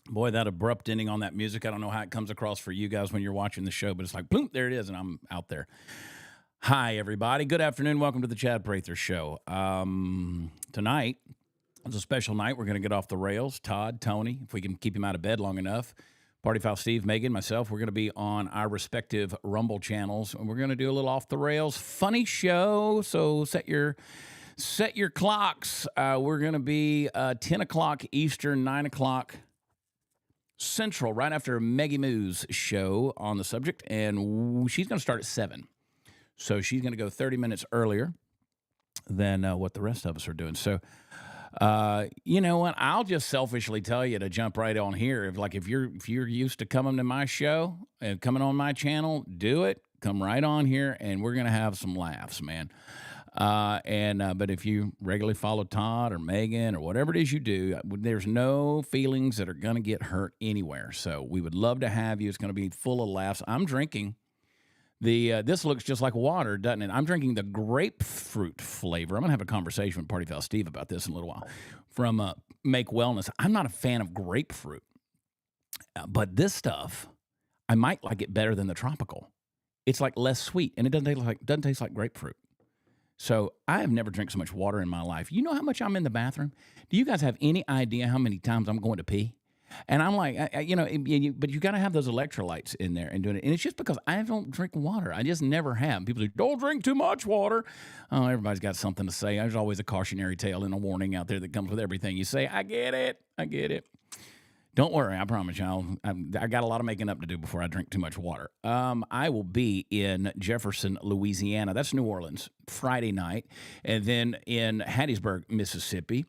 Boy, that abrupt ending on that music, I don't know how it comes across for you guys when you're watching the show, but it's like, boom, there it is, and I'm out there. Hi, everybody. Good afternoon. Welcome to the Chad Prather Show. Tonight is a special night. We're going to get off the rails. Todd, Tony, if we can keep him out of bed long enough. Party Foul Steve, Megan, myself, we're going to be on our respective Rumble channels, and we're going to do a little off the rails funny show. So set your clocks. We're going to be 10 o'clock Eastern, 9 o'clock Central, right after Maggie Moo's show on the subject, and she's going to start at 7. So she's going to go 30 minutes earlier than what the rest of us are doing. So, you know what? I'll just selfishly tell you to jump right on here. If you're used to coming to my show and coming on my channel, do it. Come right on here, and we're going to have some laughs, man. But if you regularly follow Todd or Megan or whatever it is you do, there's no feelings that are going to get hurt anywhere. So we would love to have you. It's going to be full of laughs. I'm drinking this looks just like water, doesn't it? I'm drinking the grapefruit flavor. I'm going to have a conversation with Party Foul Steve about this in a little while from Make Wellness. I'm not a fan of grapefruit, but this stuff, I might like it better than the tropical. It's like less sweet, and it doesn't taste like grapefruit. So I have never drank so much water in my life. You know how much I'm in the bathroom? Do you guys have any idea how many times I'm going to pee? And I'm like, but you got to have those electrolytes in there and doing it. And it's just because I don't drink water. I just never have. People say, don't drink too much water. Oh, everybody's got something to say. There's always a cautionary tale and a warning out there that comes with everything you say. I get it. Don't worry, I promise you. I got a lot of making up to do before I drink too much water. I will be in Jefferson, Louisiana. That's New Orleans, Friday night. And then in Hattiesburg, Mississippi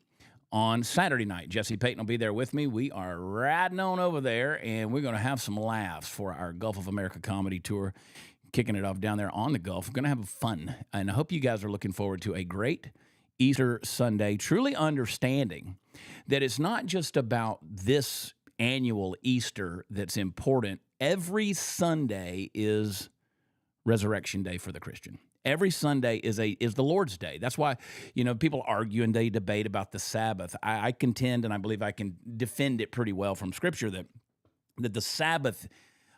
on Saturday night. Jesse Payton will be there with me. We are riding on over there, and we're going to have some laughs for our Gulf of America comedy tour, kicking it off down there on the Gulf. We're going to have fun. And I hope you guys are looking forward to a great Easter Sunday, truly understanding that it's not just about this annual Easter that's important. Every Sunday is Resurrection Day for the Christian. Every Sunday is the Lord's Day. That's why, people argue and they debate about the Sabbath. I contend, and I believe I can defend it pretty well from Scripture, that the Sabbath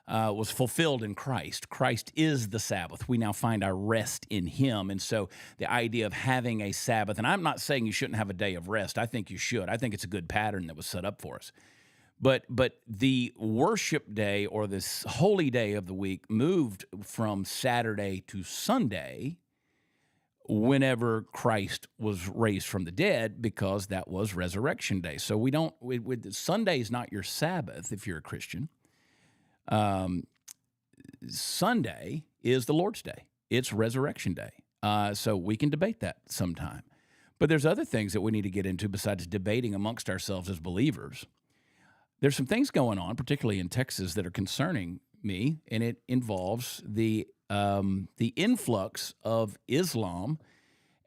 was fulfilled in Christ. Christ is the Sabbath. We now find our rest in Him. And so the idea of having a Sabbath, and I'm not saying you shouldn't have a day of rest. I think you should. I think it's a good pattern that was set up for us. But the worship day or this holy day of the week moved from Saturday to Sunday whenever Christ was raised from the dead, because that was Resurrection Day. So Sunday is not your Sabbath if you're a Christian. Sunday is the Lord's Day. It's Resurrection Day. So we can debate that sometime. But there's other things that we need to get into besides debating amongst ourselves as believers. There's some things going on, particularly in Texas, that are concerning me, and it involves the influx of Islam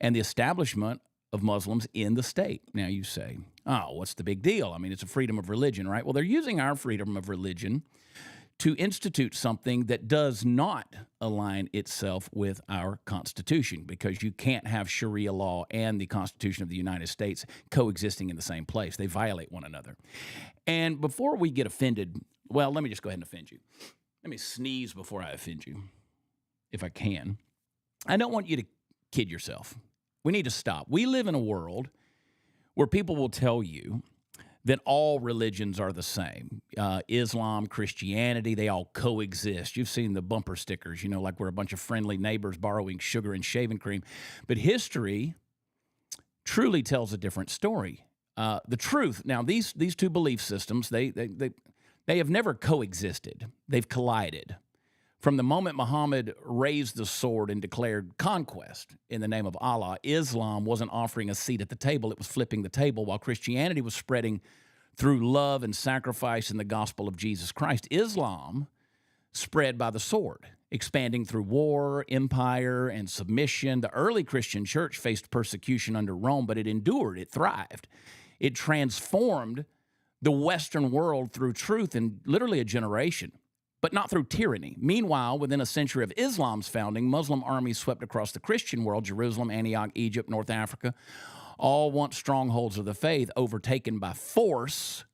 and the establishment of Muslims in the state. Now you say, oh, what's the big deal? I mean, it's a freedom of religion, right? Well, they're using our freedom of religion to institute something that does not align itself with our Constitution, because you can't have Sharia law and the Constitution of the United States coexisting in the same place. They violate one another. And before we get offended, well, let me just go ahead and offend you. Let me sneeze before I offend you, if I can. I don't want you to kid yourself. We need to stop. We live in a world where people will tell you that all religions are the same. Islam, Christianity, they all coexist. You've seen the bumper stickers, like we're a bunch of friendly neighbors borrowing sugar and shaving cream. But history truly tells a different story. The truth, now these two belief systems, they have never coexisted. They've collided. From the moment Muhammad raised the sword and declared conquest in the name of Allah, Islam wasn't offering a seat at the table. It was flipping the table. While Christianity was spreading through love and sacrifice in the gospel of Jesus Christ, Islam spread by the sword, expanding through war, empire, and submission. The early Christian church faced persecution under Rome, but it endured. It thrived. It transformed the Western world through truth in literally a generation, but not through tyranny. Meanwhile, within a century of Islam's founding, Muslim armies swept across the Christian world: Jerusalem, Antioch, Egypt, North Africa, all once strongholds of the faith, overtaken by force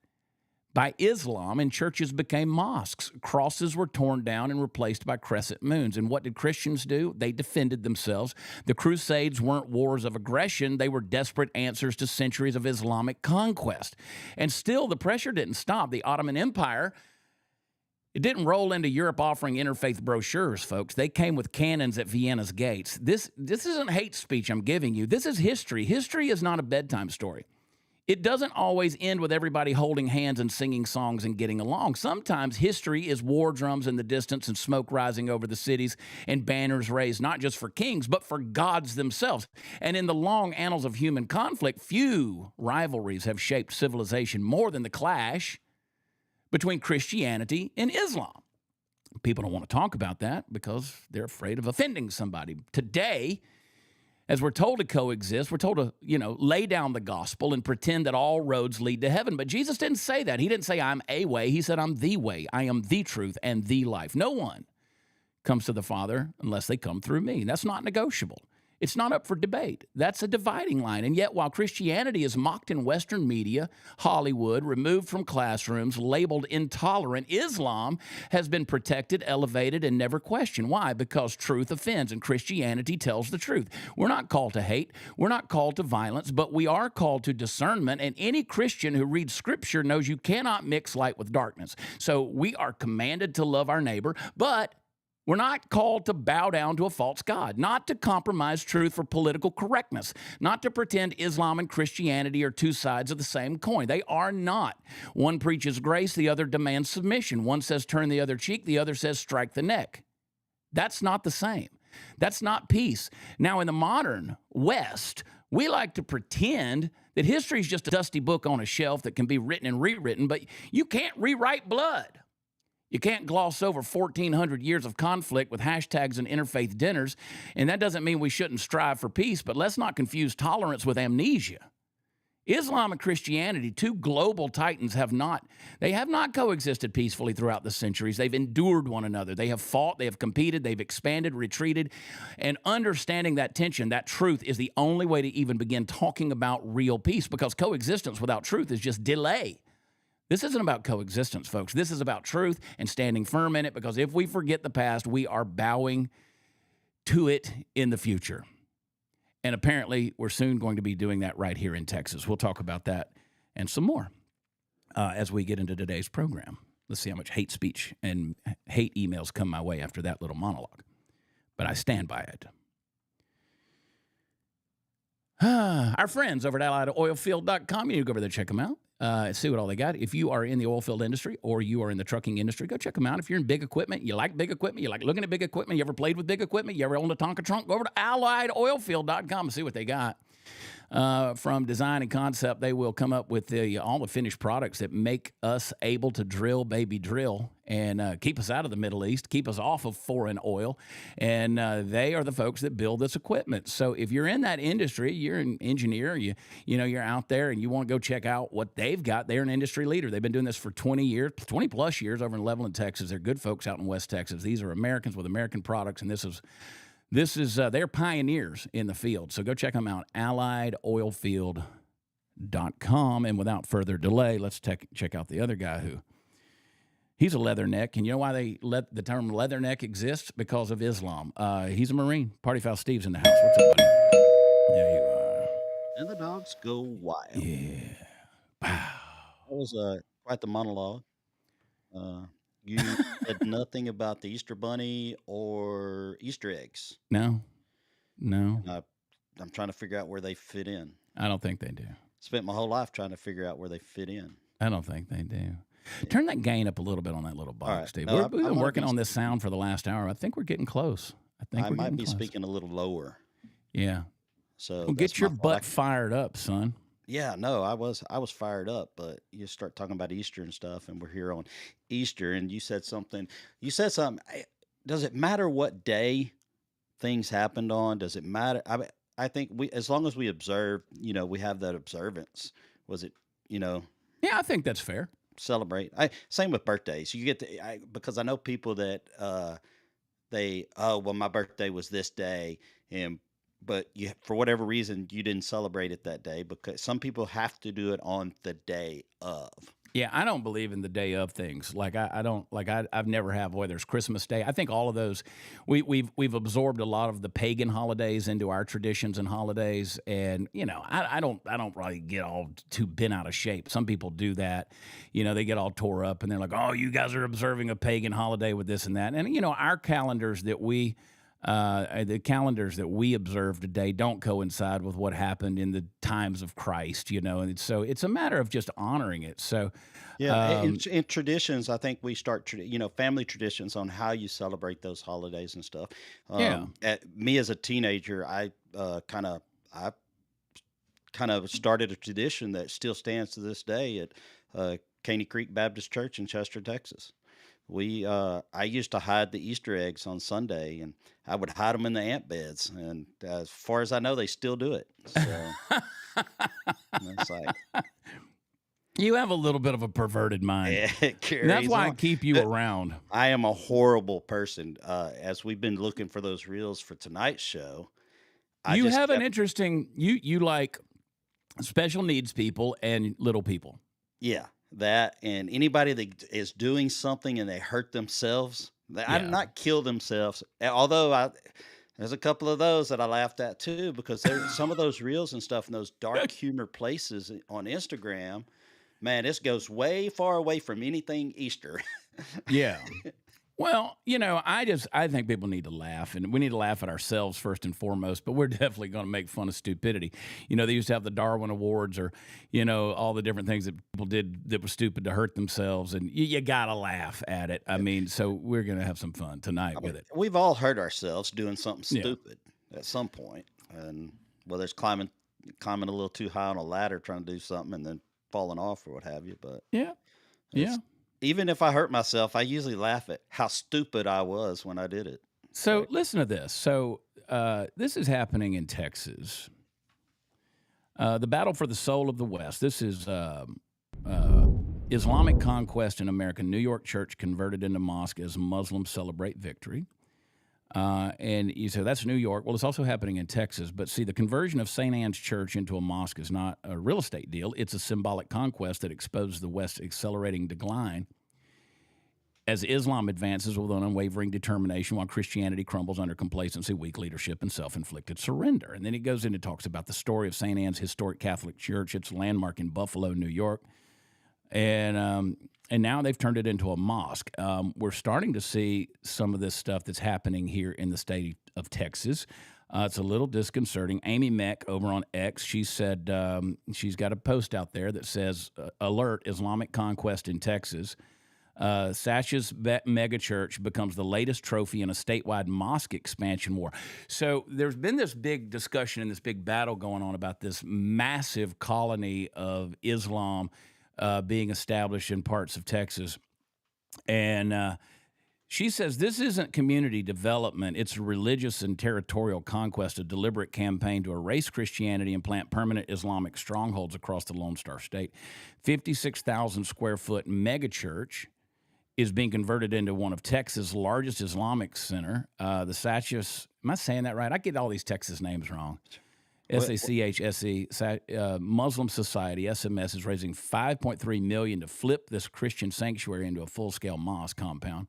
by Islam, and churches became mosques. Crosses were torn down and replaced by crescent moons. And what did Christians do? They defended themselves. The Crusades weren't wars of aggression. They were desperate answers to centuries of Islamic conquest. And still, the pressure didn't stop. The Ottoman Empire, it didn't roll into Europe offering interfaith brochures, folks. They came with cannons at Vienna's gates. This isn't hate speech I'm giving you. This is history. History is not a bedtime story. It doesn't always end with everybody holding hands and singing songs and getting along. Sometimes history is war drums in the distance and smoke rising over the cities and banners raised not just for kings, but for gods themselves. And in the long annals of human conflict, few rivalries have shaped civilization more than the clash between Christianity and Islam. People don't want to talk about that because they're afraid of offending somebody. Today, as we're told to coexist, we're told to, lay down the gospel and pretend that all roads lead to heaven. But Jesus didn't say that. He didn't say, I'm a way. He said, I'm the way. I am the truth and the life. No one comes to the Father unless they come through me. That's not negotiable. It's not up for debate. That's a dividing line. And yet, while Christianity is mocked in Western media, Hollywood, removed from classrooms, labeled intolerant, Islam has been protected, elevated, and never questioned. Why? Because truth offends, and Christianity tells the truth. We're not called to hate. We're not called to violence, but we are called to discernment. And any Christian who reads Scripture knows you cannot mix light with darkness. So we are commanded to love our neighbor, but we're not called to bow down to a false god, not to compromise truth for political correctness, not to pretend Islam and Christianity are two sides of the same coin. They are not. One preaches grace, the other demands submission. One says turn the other cheek, the other says strike the neck. That's not the same. That's not peace. Now, in the modern West, we like to pretend that history is just a dusty book on a shelf that can be written and rewritten, but you can't rewrite blood. You can't gloss over 1,400 years of conflict with hashtags and interfaith dinners, and that doesn't mean we shouldn't strive for peace, but let's not confuse tolerance with amnesia. Islam and Christianity, two global titans, have not coexisted peacefully throughout the centuries. They've endured one another. They have fought, they have competed, they've expanded, retreated, and understanding that tension, that truth, is the only way to even begin talking about real peace, because coexistence without truth is just delay. This isn't about coexistence, folks. This is about truth and standing firm in it, because if we forget the past, we are bowing to it in the future. And apparently, we're soon going to be doing that right here in Texas. We'll talk about that and some more as we get into today's program. Let's see how much hate speech and hate emails come my way after that little monologue. But I stand by it. Our friends over at AlliedOilField.com, you can go over there, check them out. See what all they got. If you are in the oil field industry or you are in the trucking industry, go check them out. If you're in big equipment, you like big equipment, you like looking at big equipment, you ever played with big equipment, you ever owned a Tonka trunk, go over to AlliedOilField.com and see what they got. From design and concept, they will come up with all the finished products that make us able to drill, baby, drill, and keep us out of the Middle East, keep us off of foreign oil. And they are the folks that build this equipment. So if you're in that industry, you're an engineer, you're out there and you want to go check out what they've got, they're an industry leader. They've been doing this for 20 years, 20 plus years over in Leveland, Texas. They're good folks out in West Texas. These are Americans with American products, and they're pioneers in the field. So go check them out, AlliedOilField.com. And without further delay, let's check out the other guy he's a leatherneck. And you know why the term leatherneck exists? Because of Islam. He's a Marine. Party Foul Steve's in the house. What's up, buddy? There you are. And the dogs go wild. Yeah. Wow. That was quite the monologue. You said nothing about the Easter Bunny or Easter eggs. No. I'm trying to figure out where they fit in. I don't think they do. Spent my whole life trying to figure out where they fit in. I don't think they do. Turn that gain up a little bit on that little box, right. Steve. No, We've been working on this sound for the last hour. I think we're getting close. I might be speaking a little lower. Yeah. So well, get your butt fired up, son. Yeah, no, I was fired up, but you start talking about Easter and stuff, and we're here on Easter, and you said something. Does it matter what day things happened on? Does it matter? I think as long as we observe, we have that observance. Was it, Yeah, I think that's fair. Celebrate. Same with birthdays. You get because I know people that my birthday was this day, but for whatever reason you didn't celebrate it that day, because some people have to do it on the day of. Yeah, I don't believe in the day of things. Like I don't like I've never have, whether it's Christmas Day. I think all of those we've absorbed a lot of the pagan holidays into our traditions and holidays. And I don't really get all too bent out of shape. Some people do that. They get all tore up and they're like, oh, you guys are observing a pagan holiday with this and that. And our calendars that the calendars that we observe today don't coincide with what happened in the times of Christ, and so it's a matter of just honoring it. So, Yeah, um, in traditions, I think we start, family traditions on how you celebrate those holidays and stuff. yeah, Me as a teenager, I kind of started a tradition that still stands to this day at Caney Creek Baptist Church in Chester, Texas. I used to hide the Easter eggs on Sunday, and I would hide them in the ant beds. And as far as I know, they still do it. So it's like you have a little bit of a perverted mind. it And that's carries why I on. keep you around. I am a horrible person. As we've been looking for those reels for tonight's show, I You just have an kept, interesting you like special needs people and little people. yeah, that and anybody that is doing something and they hurt themselves, I did Yeah. not kill themselves. Although there's a couple of those that I laughed at too because there's some of those reels and stuff in those dark humor places on Instagram. Man, this goes way far away from anything Easter. Yeah. Well, I think people need to laugh, and we need to laugh at ourselves first and foremost, but we're definitely going to make fun of stupidity. They used to have the Darwin Awards or, all the different things that people did that was stupid to hurt themselves, and you got to laugh at it. I mean, so we're going to have some fun I tonight mean, with it. we've all hurt ourselves doing something Yeah. stupid at some point, and whether it's climbing a little too high on a ladder trying to do something and then falling off or what have you. But Yeah. Yeah. it's even if I hurt myself, I usually laugh at how stupid I was when I did it. It's So like, listen to this. So this is happening in Texas. The battle for the soul of the West. This is uh, Islamic conquest in America. New York church converted into mosque as Muslims celebrate victory. And you say that's New York. Well, it's also happening in Texas. But see, the conversion of St. Anne's Church into a mosque is not a real estate deal. It's a symbolic conquest that exposes the West's accelerating decline as Islam advances with an unwavering determination while Christianity crumbles under complacency, weak leadership, and self-inflicted surrender. And then he goes into talks about the story of St. Anne's historic Catholic Church. It's a landmark in Buffalo, New York. And now they've turned it into a mosque. We're starting to see some of this stuff that's happening here in the state of Texas. It's a little disconcerting. Amy Meck over on X, she said she's got a post out there that says, "Alert: Islamic conquest in Texas. Sash's megachurch becomes the latest trophy in a statewide mosque expansion war." So there's been this big discussion and this big battle going on about this massive colony of Islam being established in parts of Texas. And she says this isn't community development. It's a religious and territorial conquest, a deliberate campaign to erase Christianity and plant permanent Islamic strongholds across the Lone Star State. 56,000 square foot megachurch is being converted into one of Texas' largest Islamic center. The Sachs, am I saying that right? I get all these Texas names wrong. what, SACHSE, Muslim Society, SMS, is raising $5.3 million to flip this Christian sanctuary into a full-scale mosque compound,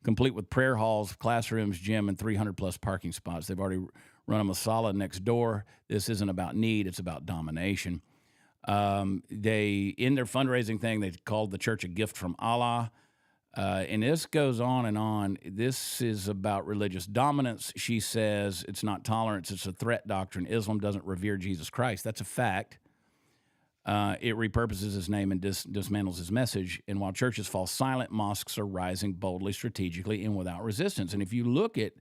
complete with prayer halls, classrooms, gym, and 300-plus parking spots. They've already run a masala next door. This isn't about need, it's about domination. They, in their fundraising thing, they called the church a gift from Allah. And this goes on and on. This is about religious dominance. She says it's not tolerance, it's a threat doctrine. Islam doesn't revere Jesus Christ. That's a fact. It repurposes his name and dismantles his message. And while churches fall silent, mosques are rising boldly, strategically, and without resistance. And if you look at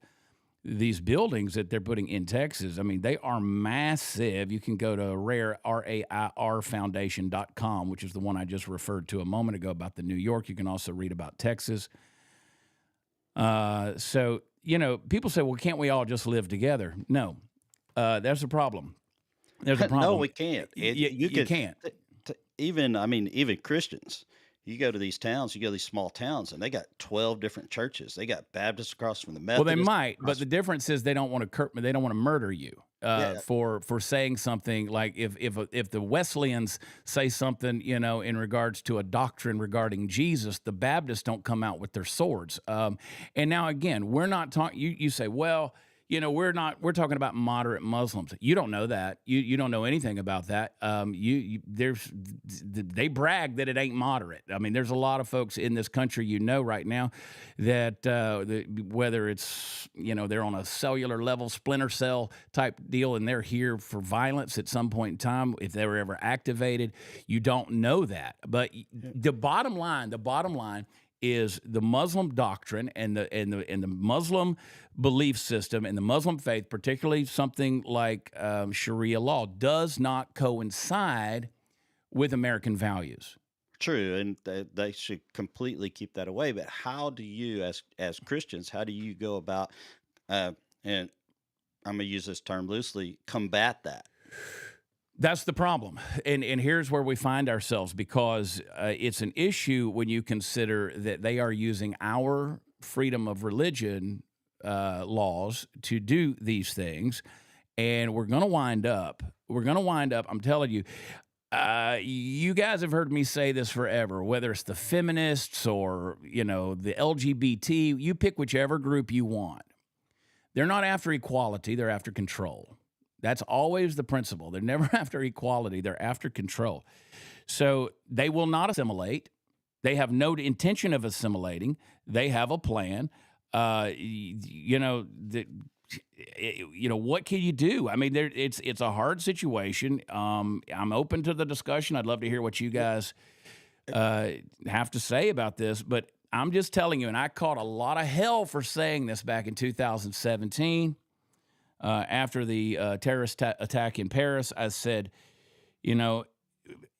these buildings that they're putting in Texas, I mean, they are massive. You can go to RAIR Foundation.com, which is the one I just referred to a moment ago about the New York. You can also read about Texas. So, people say, well, can't we all just live together? No, there's a problem. There's a no, problem. we can't. You You could can't. even Christians. You go to these towns, you go to these small towns, and they got 12 different churches. They got Baptists across from the Well, they Methodists. might, but the difference is they don't want to murder you. Yeah, for saying something like if the Wesleyans say something, in regards to a doctrine regarding Jesus, the Baptists don't come out with their swords. And now again, we're not talking. You say, well, we're talking about moderate Muslims. You don't know that. You don't know anything about that. They brag that it ain't moderate. I mean, there's a lot of folks in this country, right now, that whether it's they're on a cellular level, splinter cell type deal, and they're here for violence at some point in time. If they were ever activated, you don't know that. But the bottom line is the Muslim doctrine and the Muslim belief system and the Muslim faith, particularly something like Sharia law, does not coincide with American values. true, and they should completely keep that away. But how do you, as Christians, how do you go about, and I'm gonna use this term loosely, combat that? That's the problem. And here's where we find ourselves, because it's an issue when you consider that they are using our freedom of religion laws to do these things. And we're going to wind up, I'm telling you, you guys have heard me say this forever, whether it's the feminists or, the LGBT, you pick whichever group you want. They're not after equality, they're after control. That's always the principle. They're never after equality, they're after control. So they will not assimilate. They have no intention of assimilating. They have a plan. What can you do? I mean, it's a hard situation. I'm open to the discussion. I'd love to hear what you guys have to say about this, but I'm just telling you, and I caught a lot of hell for saying this back in 2017 after the terrorist attack in Paris. I said,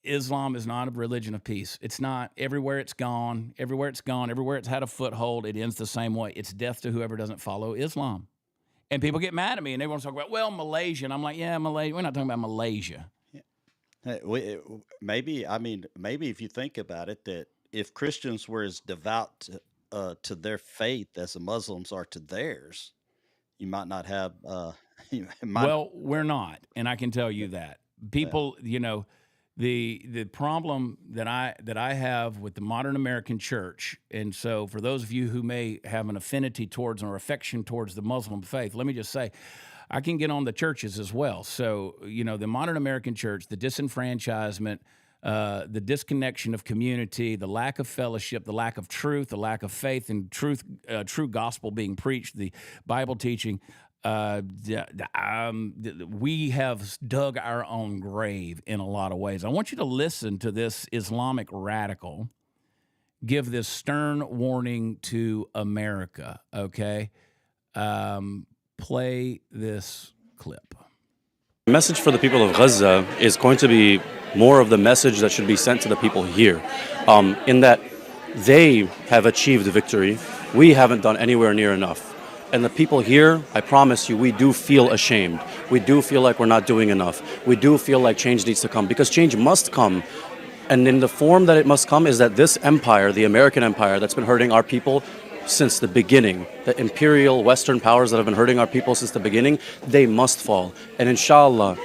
Islam is not a religion of peace. It's not. Everywhere it's gone, everywhere it's had a foothold, it ends the same way. It's death to whoever doesn't follow Islam. And people get mad at me, and they want to talk about, well, Malaysia. And I'm like, yeah, Malaysia. We're not talking about Malaysia. Maybe, maybe if you think about it, that if Christians were as devout to their faith as the Muslims are to theirs, you might not have. You might. Well, we're not, and I can tell you that. People, the problem that I have with the modern American church, and so for those of you who may have an affinity towards or affection towards the Muslim faith, let me just say, I can get on the churches as well. So, the modern American church, the disenfranchisement, the disconnection of community, the lack of fellowship, the lack of truth, the lack of faith and true gospel being preached, the Bible teaching, we have dug our own grave in a lot of ways. I want you to listen to this Islamic radical give this stern warning to America, okay? Play this clip. The message for the people of Gaza is going to be more of the message that should be sent to the people here, in that they have achieved victory. We haven't done anywhere near enough. And the people here, I promise you, we do feel ashamed. We do feel like we're not doing enough. We do feel like change needs to come, because change must come. And in the form that it must come is that this empire, the American empire that's been hurting our people since the beginning, the imperial Western powers that have been hurting our people since the beginning, they must fall. And inshallah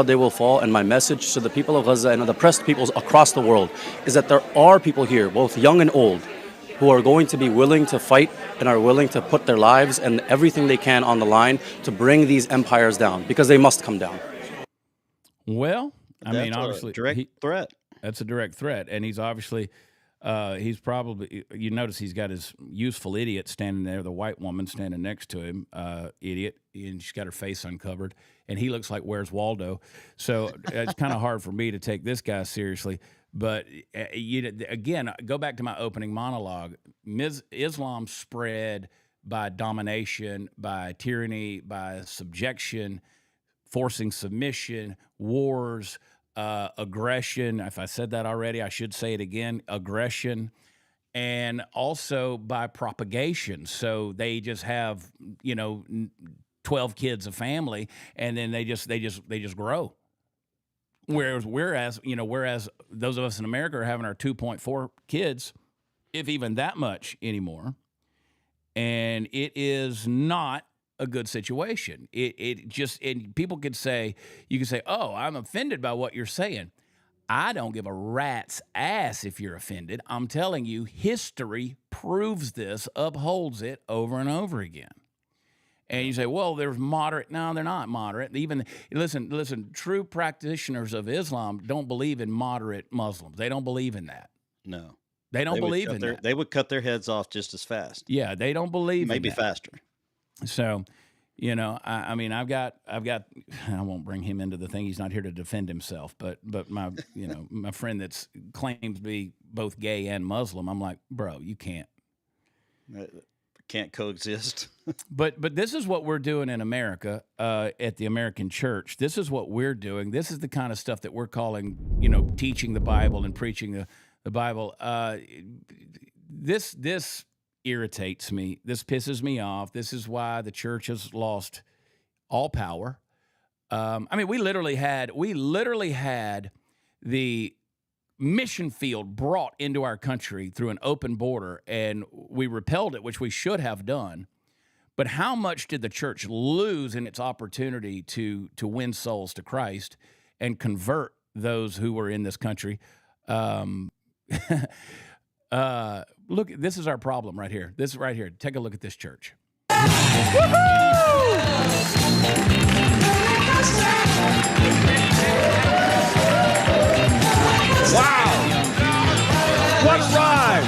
they will fall. And my message to the people of Gaza and the oppressed peoples across the world is that there are people here, both young and old, who are going to be willing to fight and are willing to put their lives and everything they can on the line to bring these empires down, because they must come down. Well, I obviously, direct threat. That's a direct threat, and he's obviously, he's probably, you notice he's got his useful idiot standing there, the white woman standing next to him, idiot, and she's got her face uncovered, and he looks like Where's Waldo. So it's kind of hard for me to take this guy seriously. But again, go back to my opening monologue. Islam spread by domination, by tyranny, by subjection, forcing submission, wars, aggression. If I said that already, I should say it again, aggression, and also by propagation. So they just have, 12 kids a family, and then they just grow. Whereas those of us in America are having our 2.4 kids, if even that much anymore. And it is not a good situation. It just, and people could say, you can say, oh, I'm offended by what you're saying. I don't give a rat's ass if you're offended. I'm telling you, history proves this, upholds it over and over again. And you say, well, there's moderate. No, they're not moderate. Even listen. True practitioners of Islam don't believe in moderate Muslims. They don't believe in that. No, They don't believe in that. They would cut their heads off just as fast. Yeah, they don't believe Maybe in that. faster. So, I mean, I've got. I won't bring him into the thing. He's not here to defend himself. But my, my friend that's claims to be both gay and Muslim. I'm like, bro, you can't. Can't coexist. But this is what we're doing in America at the American church. This is what we're doing. This is the kind of stuff that we're calling, teaching the Bible and preaching the Bible. This irritates me. This pisses me off. This is why the church has lost all power. I mean, we literally had the mission field brought into our country through an open border, and we repelled it, which we should have done. But how much did the church lose in its opportunity to win souls to Christ and convert those who were in this country? Look, this is our problem right here. This is right here. Take a look at this church. Wow! What a ride!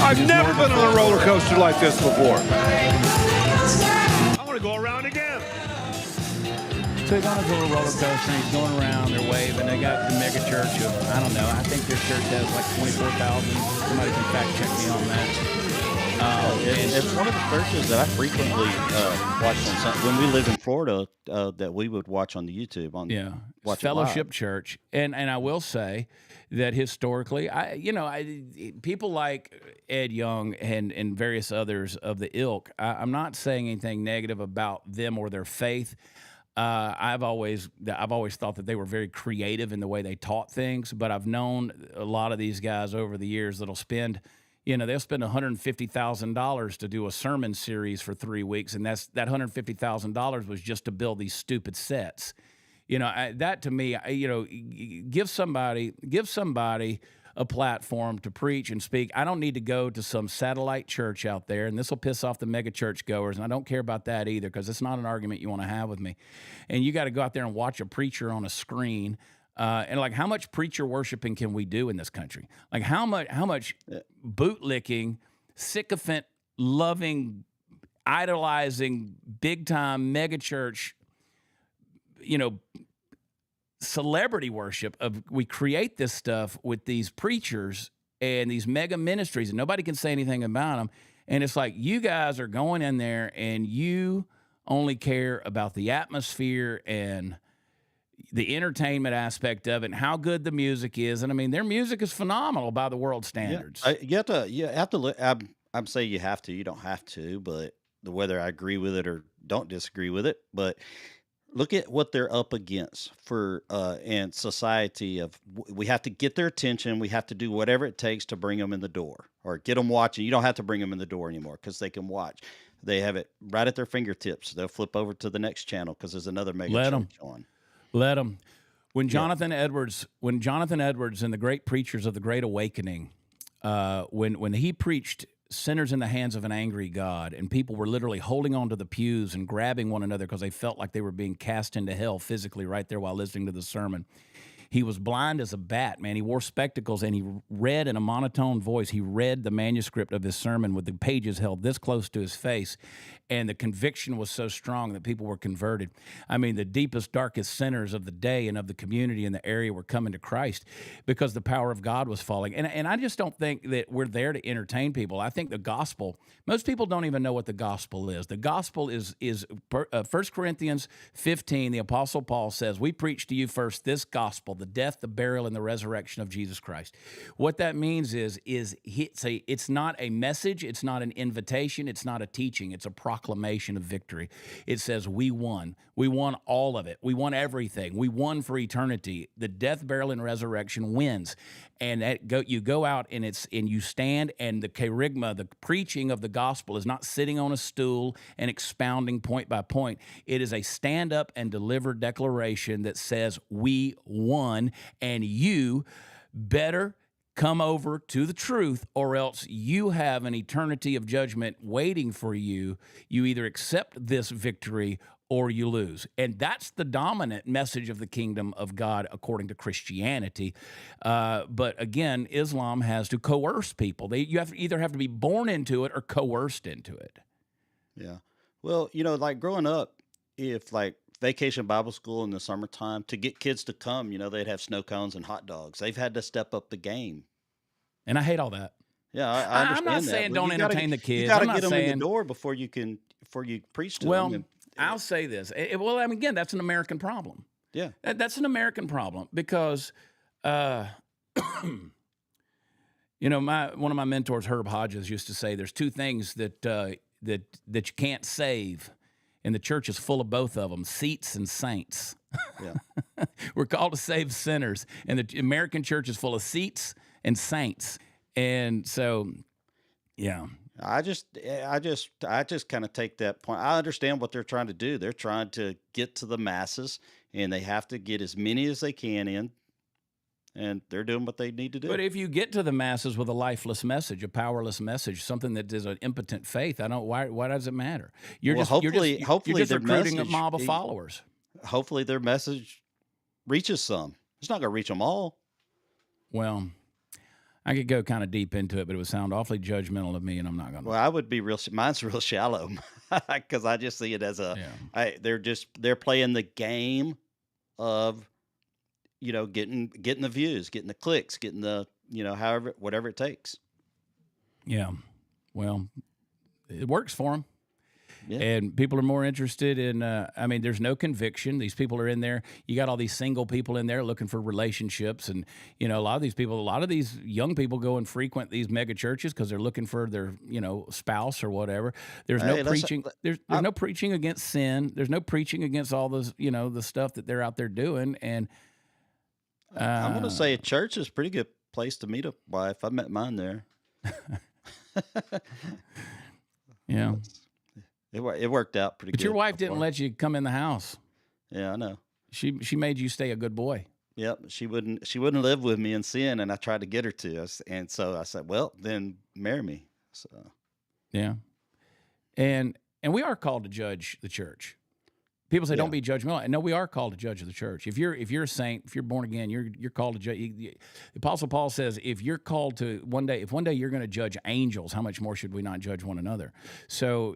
I've never been on a roller coaster like this before. I want to go around again. So he's on his little roller coaster, and he's going around, they're waving. They got the mega church of, I don't know, I think their church has like 24,000. Somebody can fact check me on that. It's one of the churches that I frequently watched on Sunday. When we lived in Florida, that we would watch on the YouTube. Watch Fellowship Church. And I will say that historically, people like Ed Young and various others of the ilk, I'm not saying anything negative about them or their faith. I've always thought that they were very creative in the way they taught things, but I've known a lot of these guys over the years that'll spend, they'll spend $150,000 to do a sermon series for 3 weeks, and that $150,000 was just to build these stupid sets. That to me, give somebody a platform to preach and speak. I don't need to go to some satellite church out there, and this will piss off the mega church goers, and I don't care about that either, because it's not an argument you want to have with me. And you got to go out there and watch a preacher on a screen. And like, how much preacher worshiping can we do in this country? Like, how much bootlicking, sycophant loving, idolizing, big time mega church, celebrity worship of, we create this stuff with these preachers and these mega ministries, and nobody can say anything about them. And it's like, you guys are going in there and you only care about the atmosphere and the entertainment aspect of it and how good the music is. And I mean, their music is phenomenal by the world standards. You have to look. I'm saying you have to. You don't have to, but whether I agree with it or don't disagree with it, but look at what they're up against for in society. We have to get their attention. We have to do whatever it takes to bring them in the door or get them watching. You don't have to bring them in the door anymore because they can watch. They have it right at their fingertips. They'll flip over to the next channel because there's another mega church on. Let them. When Jonathan Edwards and the great preachers of the Great Awakening, when he preached sinners in the hands of an angry God, and people were literally holding onto the pews and grabbing one another because they felt like they were being cast into hell physically right there while listening to the sermon. He was blind as a bat, man. He wore spectacles, and he read in a monotone voice. He read the manuscript of his sermon with the pages held this close to his face, and the conviction was so strong that people were converted. I mean, the deepest, darkest sinners of the day and of the community in the area were coming to Christ because the power of God was falling. And I just don't think that we're there to entertain people. I think the gospel, most people don't even know what the gospel is. The gospel is 1 Corinthians 15, the Apostle Paul says, we preach to you first this gospel, the death, the burial, and the resurrection of Jesus Christ. What that means is it's not a message, it's not an invitation, it's not a teaching, it's a proclamation of victory. It says we won. We won all of it. We won everything. We won for eternity. The death, burial, and resurrection wins. And you go out and you stand, and the kerygma, the preaching of the gospel, is not sitting on a stool and expounding point by point. It is a stand up and deliver declaration that says we won, and you better come over to the truth, or else you have an eternity of judgment waiting for you. You either accept this victory or you lose. And that's the dominant message of the kingdom of God according to Christianity. But again, Islam has to coerce people. You either have to be born into it or coerced into it. Yeah. Well, like growing up, if like Vacation Bible School in the summertime, to get kids to come, they'd have snow cones and hot dogs. They've had to step up the game. And I hate all that. Yeah, I understand I'm not that. saying Well, don't entertain the kids. You got to I'm get not them saying in the door before you preach to Well, them. I'll say this. Again, that's an American problem. Yeah. That's an American problem because, one of my mentors, Herb Hodges, used to say there's two things that you can't save, and the church is full of both of them: seats and saints. Yeah. We're called to save sinners, and the American church is full of seats and saints. And so, yeah. I just kind of take that point. I understand what they're trying to do. They're trying to get to the masses, and they have to get as many as they can in, and they're doing what they need to do. But if you get to the masses with a lifeless message, a powerless message, something that is an impotent faith, why does it matter? Hopefully you're just their recruiting a message, mob of followers. Hopefully their message reaches some. It's not going to reach them all. Well, I could go kind of deep into it, but it would sound awfully judgmental of me, and I'm not going to. Well, I would be mine's real shallow because I just see it as they're playing the game of, getting the views, getting the clicks, getting the, whatever it takes. Yeah. Well, it works for them. Yeah. And people are more interested in, there's no conviction. These people are in there. You got all these single people in there looking for relationships. And, a lot of these young people go and frequent these mega churches because they're looking for their, spouse or whatever. There's no preaching. There's no preaching against sin. There's no preaching against all those, the stuff that they're out there doing. And I'm going to say a church is a pretty good place to meet a wife. I met mine there. Yeah. It worked out pretty good. But your wife didn't let you come in the house. Yeah, I know. She made you stay a good boy. Yep, she wouldn't live with me in sin, and I tried to get her to. And so I said, "Well, then marry me." So yeah, and we are called to judge the church. People say, "Don't be judgmental." No, we are called to judge the church. If you're a saint, if you're born again, you're called to judge. The Apostle Paul says, if you're called to one day you're going to judge angels, how much more should we not judge one another? So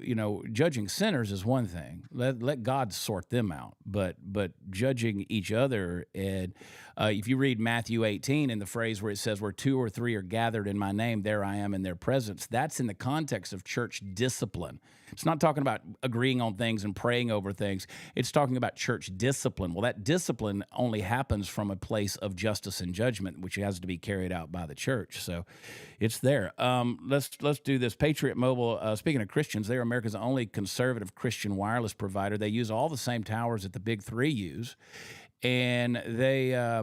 judging sinners is one thing. Let God sort them out. But judging each other, and if you read Matthew 18 in the phrase where it says, "Where two or three are gathered in my name, there I am in their presence," that's in the context of church discipline. It's not talking about agreeing on things and praying over things. It's talking about church discipline. Well, that discipline only happens from a place of justice and judgment, which has to be carried out by the church. So it's there. Let's do this. Patriot Mobile, speaking of Christians, they're America's only conservative Christian wireless provider. They use all the same towers that the big three use. And they are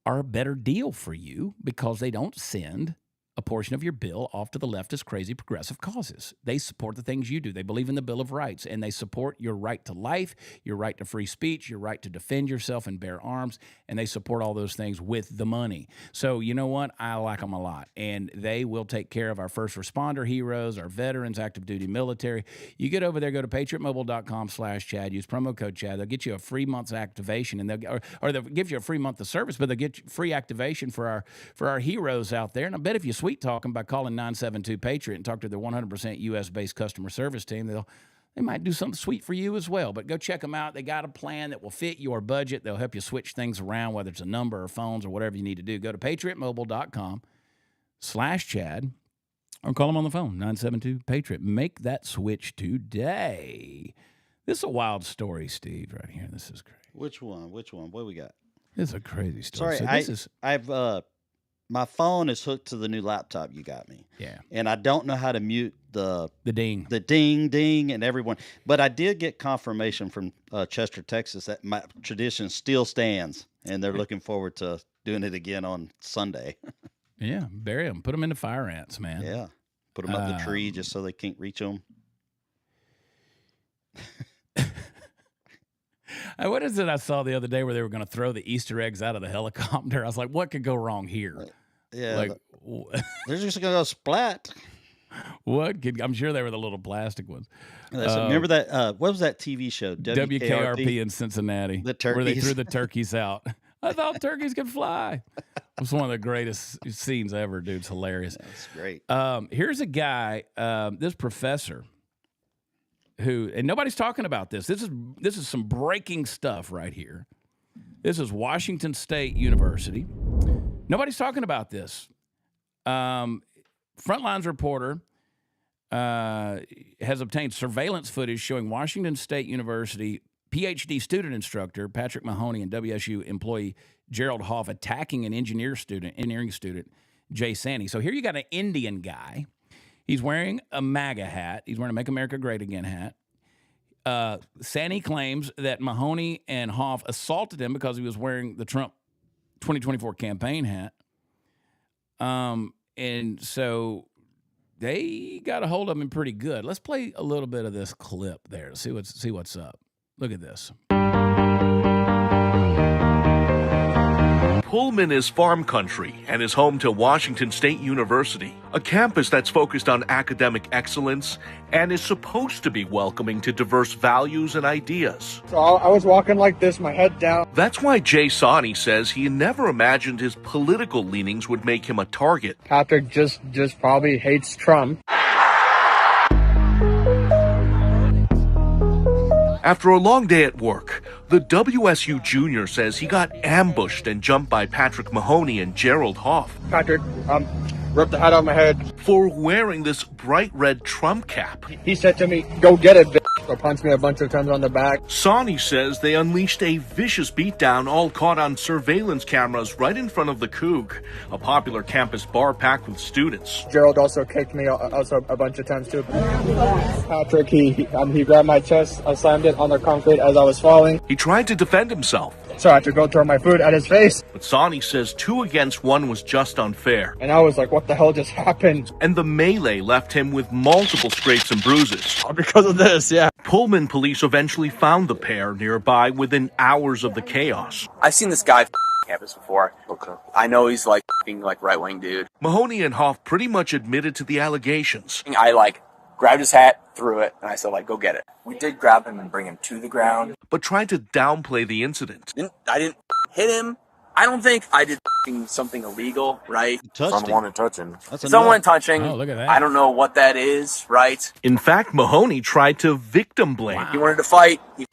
a better deal for you because they don't send a portion of your bill off to the leftist, crazy, progressive causes. They support the things you do. They believe in the Bill of Rights, and they support your right to life, your right to free speech, your right to defend yourself and bear arms, and they support all those things with the money. So you know what? I like them a lot, and they will take care of our first responder heroes, our veterans, active duty military. You get over there, go to patriotmobile.com/Chad, use promo code Chad. They'll get you a free month's activation, and they'll give you a free month of service, but they'll get you free activation for our heroes out there. And I bet if you sweet talk them by calling 972-PATRIOT and talk to their 100% U.S.-based customer service team, they might do something sweet for you as well. But go check them out. They got a plan that will fit your budget. They'll help you switch things around, whether it's a number or phones or whatever you need to do. Go to patriotmobile.com/Chad or call them on the phone, 972-PATRIOT. Make that switch today. This is a wild story, Steve, right here. This is crazy. Which one? Which one? What we got? This is a crazy story. Sorry, So this I've my phone is hooked to the new laptop you got me. Yeah. And I don't know how to mute the ding. The ding and everyone. But I did get confirmation from Chester, Texas that my tradition still stands, and they're looking forward to doing it again on Sunday. Yeah, bury them. Put them in the fire ants, man. Yeah. Put them up the tree just so they can't reach them. What is it I saw the other day where they were going to throw the Easter eggs out of the helicopter? I was like, what could go wrong here? Yeah. Like, they're just going to go splat. I'm sure they were the little plastic ones. Remember that? What was that TV show? WKRP in Cincinnati. The turkeys. Where they threw the turkeys out. I thought turkeys could fly. It was one of the greatest scenes ever, dude. It's hilarious. That's great. Here's a guy, this professor, who, and nobody's talking about this. This is some breaking stuff right here. This is Washington State University. Nobody's talking about this. Frontlines reporter has obtained surveillance footage showing Washington State University PhD student instructor Patrick Mahoney and WSU employee Gerald Hoff attacking an engineering student, Jay Sandy. So here you got an Indian guy. He's wearing a MAGA hat. He's wearing a Make America Great Again hat. Sandy claims that Mahoney and Hoff assaulted him because he was wearing the Trump 2024 campaign hat. And so they got a hold of him pretty good. Let's play a little bit of this clip there to see what's up. Look at this. Pullman is farm country and is home to Washington State University, a campus that's focused on academic excellence and is supposed to be welcoming to diverse values and ideas. So I was walking like this, my head down. That's why Jay Sawney says he never imagined his political leanings would make him a target. Patrick just probably hates Trump. After a long day at work, the WSU junior says he got ambushed and jumped by Patrick Mahoney and Gerald Hoff. Patrick ripped the hat off my head for wearing this bright red Trump cap. He said to me, "Go get it, bitch." So punched me a bunch of times on the back. Sawney says they unleashed a vicious beatdown, all caught on surveillance cameras right in front of the Coug, a popular campus bar packed with students. Gerald also kicked me also a bunch of times too. Patrick, he grabbed my chest, I slammed it on the concrete as I was falling. He tried to defend himself. So I had to go throw my food at his face. But Sawney says 2 against 1 was just unfair. And I was like, what the hell just happened? And the melee left him with multiple scrapes and bruises. Because of this, yeah. Pullman police eventually found the pair nearby within hours of the chaos. I've seen this guy campus before. Okay. I know he's like right-wing dude. Mahoney and Hoff pretty much admitted to the allegations. I grabbed his hat, threw it, and I said, go get it. We did grab him and bring him to the ground. But tried to downplay the incident. I didn't hit him. I don't think I did something illegal, right? Someone touching. Someone touching. Oh, look at that. I don't know what that is, right? In fact, Mahoney tried to victim blame. He wanted to fight. He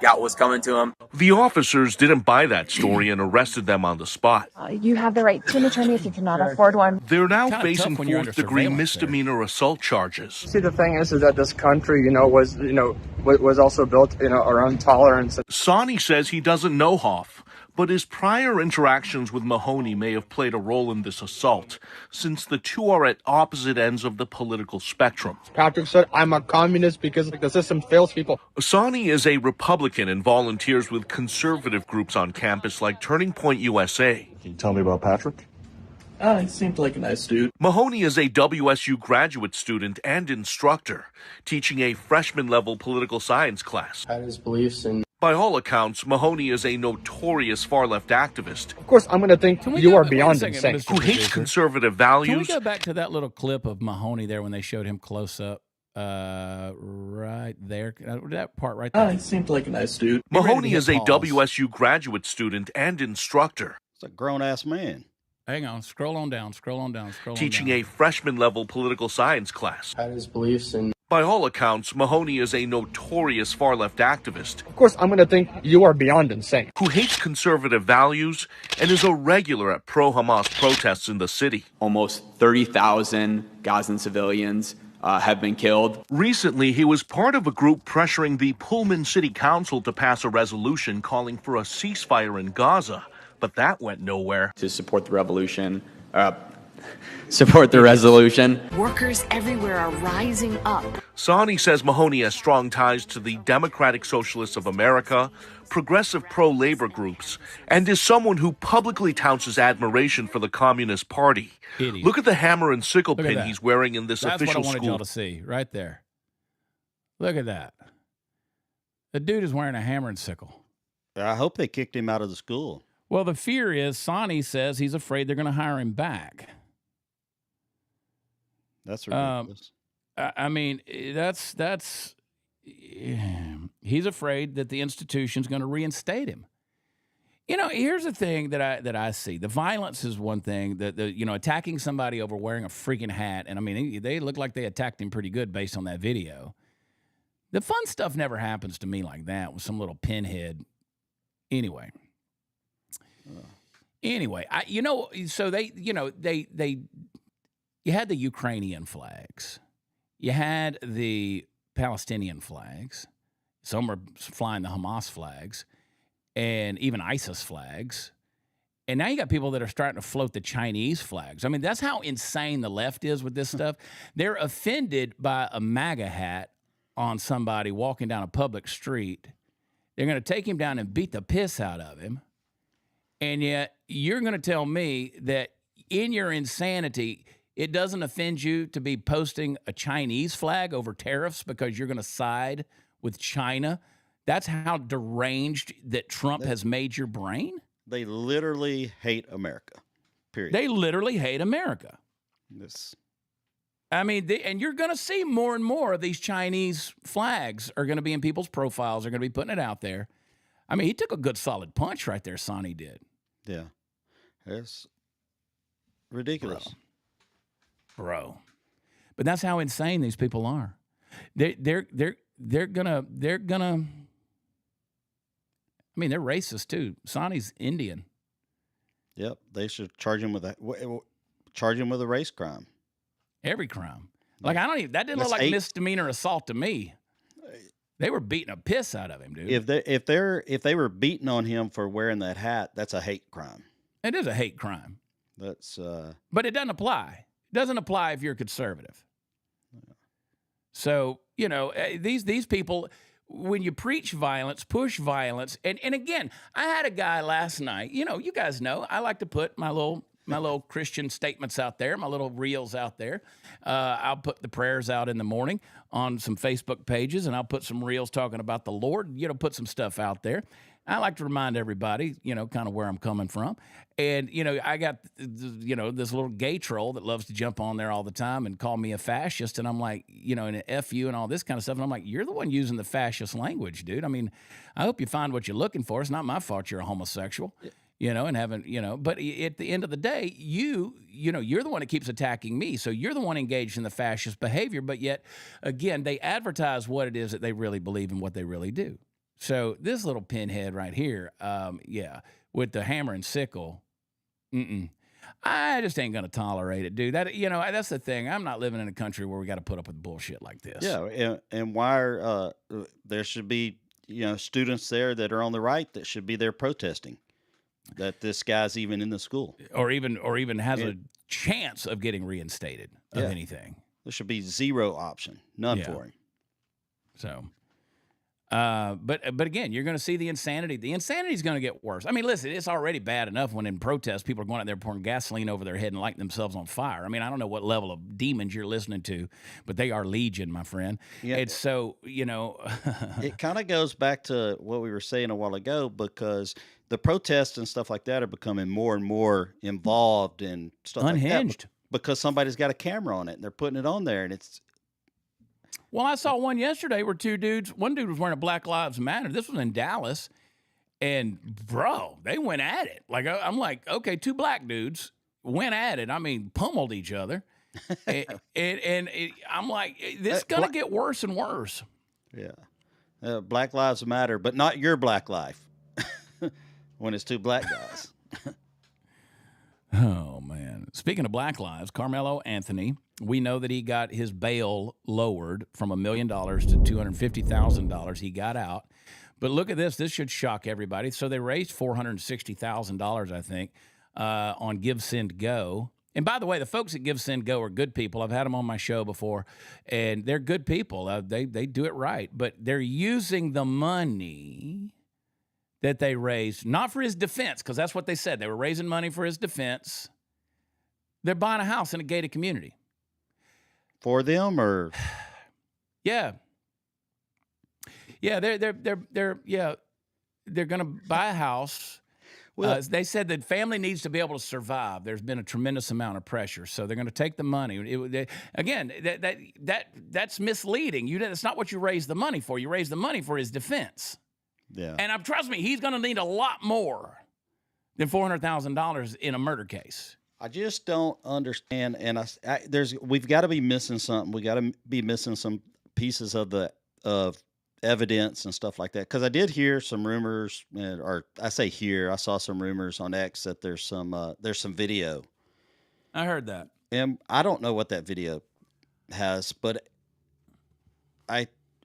got what was coming to him. The officers didn't buy that story and arrested them on the spot. You have the right to an attorney if you cannot afford one. They're now Kinda facing tough when you're under 4th-degree surveillance misdemeanor assault charges. See, the thing is that this country, was also built, around tolerance. Sawney says he doesn't know Hoff, but his prior interactions with Mahoney may have played a role in this assault, since the two are at opposite ends of the political spectrum. Patrick said, I'm a communist because the system fails people. Sawney is a Republican and volunteers with conservative groups on campus like Turning Point USA. Can you tell me about Patrick? He seemed like a nice dude. Mahoney is a WSU graduate student and instructor, teaching a freshman-level political science class. Had his beliefs and By all accounts, Mahoney is a notorious far-left activist Of course, I'm going to think you are beyond second, insane. Mr. who hates Producer. conservative Can we values. go back to that little clip of Mahoney there when they showed him close up? Right there. That part right there. he seemed like a nice dude. Mahoney hit is a pause. WSU graduate student and instructor, It's a grown-ass man. Hang on. Scroll on down. teaching a freshman-level political science class. Had his beliefs and By all accounts, Mahoney is a notorious far-left activist Of course, I'm going to think you are beyond insane. who hates conservative values and is a regular at pro-Hamas protests in the city. almost 30,000 Gazan civilians have been killed. Recently, he was part of a group pressuring the Pullman City Council to pass a resolution calling for a ceasefire in Gaza, but that went nowhere. To support the resolution. Workers everywhere are rising up. Sani says Mahoney has strong ties to the Democratic Socialists of America, progressive pro-labor groups, and is someone who publicly touts his admiration for the Communist Party. Idiot. Look at the hammer and sickle Look at pin that. he's wearing in this That's official what I wanted school. y'all to see right there. Look at that. The dude is wearing a hammer and sickle. I hope they kicked him out of the school. Well, the fear is Sani says he's afraid they're going to hire him back. That's ridiculous. I mean, that's he's afraid that the institution's going to reinstate him. You know, here's the thing that I see. The violence is one thing. The attacking somebody over wearing a freaking hat, and I mean, they look like they attacked him pretty good based on that video. The fun stuff never happens to me like that with some little pinhead. Anyway, so you had the Ukrainian flags. You had the Palestinian flags. Some were flying the Hamas flags and even ISIS flags. And now you got people that are starting to float the Chinese flags. I mean, that's how insane the left is with this stuff. They're offended by a MAGA hat on somebody walking down a public street. They're going to take him down and beat the piss out of him. And yet you're going to tell me that in your insanity, it doesn't offend you to be posting a Chinese flag over tariffs because you're going to side with China? That's how deranged that Trump has made your brain? They literally hate America, period. They literally hate America. I mean, and you're going to see more and more of these Chinese flags are going to be in people's profiles. They're going to be putting it out there. I mean, he took a good solid punch right there, Sonny did. Yeah. It's ridiculous. Bro. But that's how insane these people are. They're gonna I mean, they're racist too. Sonny's Indian. Yep. They should charge him with a race crime. Every crime. Like that didn't look like misdemeanor assault to me. They were beating a piss out of him, dude. If they were beating on him for wearing that hat, that's a hate crime. It is a hate crime. That's but it doesn't apply. It doesn't apply if you're conservative. So, these people, when you preach violence, push violence, and again, I had a guy last night, you guys know, I like to put my little Christian statements out there, my little reels out there. I'll put the prayers out in the morning on some Facebook pages, and I'll put some reels talking about the Lord, put some stuff out there. I like to remind everybody, kind of where I'm coming from. And, I got, this little gay troll that loves to jump on there all the time and call me a fascist. And I'm like, and an F you and all this kind of stuff. And I'm like, you're the one using the fascist language, dude. I mean, I hope you find what you're looking for. It's not my fault you're a homosexual, and haven't, but at the end of the day, you're the one that keeps attacking me. So you're the one engaged in the fascist behavior. But yet, again, they advertise what it is that they really believe and what they really do. So this little pinhead right here, with the hammer and sickle, I just ain't gonna tolerate it, dude. That's the thing. I'm not living in a country where we got to put up with bullshit like this. Yeah, and why are there should be students there that are on the right that should be there protesting that this guy's even in the school or even has a chance of getting reinstated of anything. There should be zero option, none for him. So. But again, you're going to see the insanity. The insanity is going to get worse. I mean, listen, it's already bad enough when in protest people are going out there pouring gasoline over their head and lighting themselves on fire. I mean, I don't know what level of demons you're listening to, but they are legion, my friend. Yeah. It's so, it kind of goes back to what we were saying a while ago, because the protests and stuff like that are becoming more and more involved and stuff unhinged like that because somebody's got a camera on it and they're putting it on there, and it's. Well, I saw one yesterday where one dude was wearing a Black Lives Matter. This was in Dallas. And, bro, they went at it. Like, I'm like, okay, two black dudes went at it. I mean, pummeled each other. and I'm like, this is going to get worse and worse. Yeah. Black Lives Matter, but not your black life when it's two black guys. Oh, man. Speaking of Black Lives, Karmelo Anthony, we know that he got his bail lowered from $1 million to $250,000. He got out. But look at this. This should shock everybody. So they raised $460,000, I think, on Give, Send, Go. And by the way, the folks at Give, Send, Go are good people. I've had them on my show before, and they're good people. They do it right. But they're using the money that they raised, not for his defense, because that's what they said. They were raising money for his defense. They're buying a house in a gated community. For them, or yeah, they're going to buy a house. Well, they said that family needs to be able to survive. There's been a tremendous amount of pressure, so they're going to take the money. That's misleading. That's not what you raise the money for. You raise the money for his defense. Yeah, and trust me, he's going to need a lot more than $400,000 in a murder case. I just don't understand, and we've got to be missing something. We got to be missing some pieces of evidence and stuff like that. Because I did hear some rumors, or I saw some rumors on X that there's some video. I heard that, and I don't know what that video has, but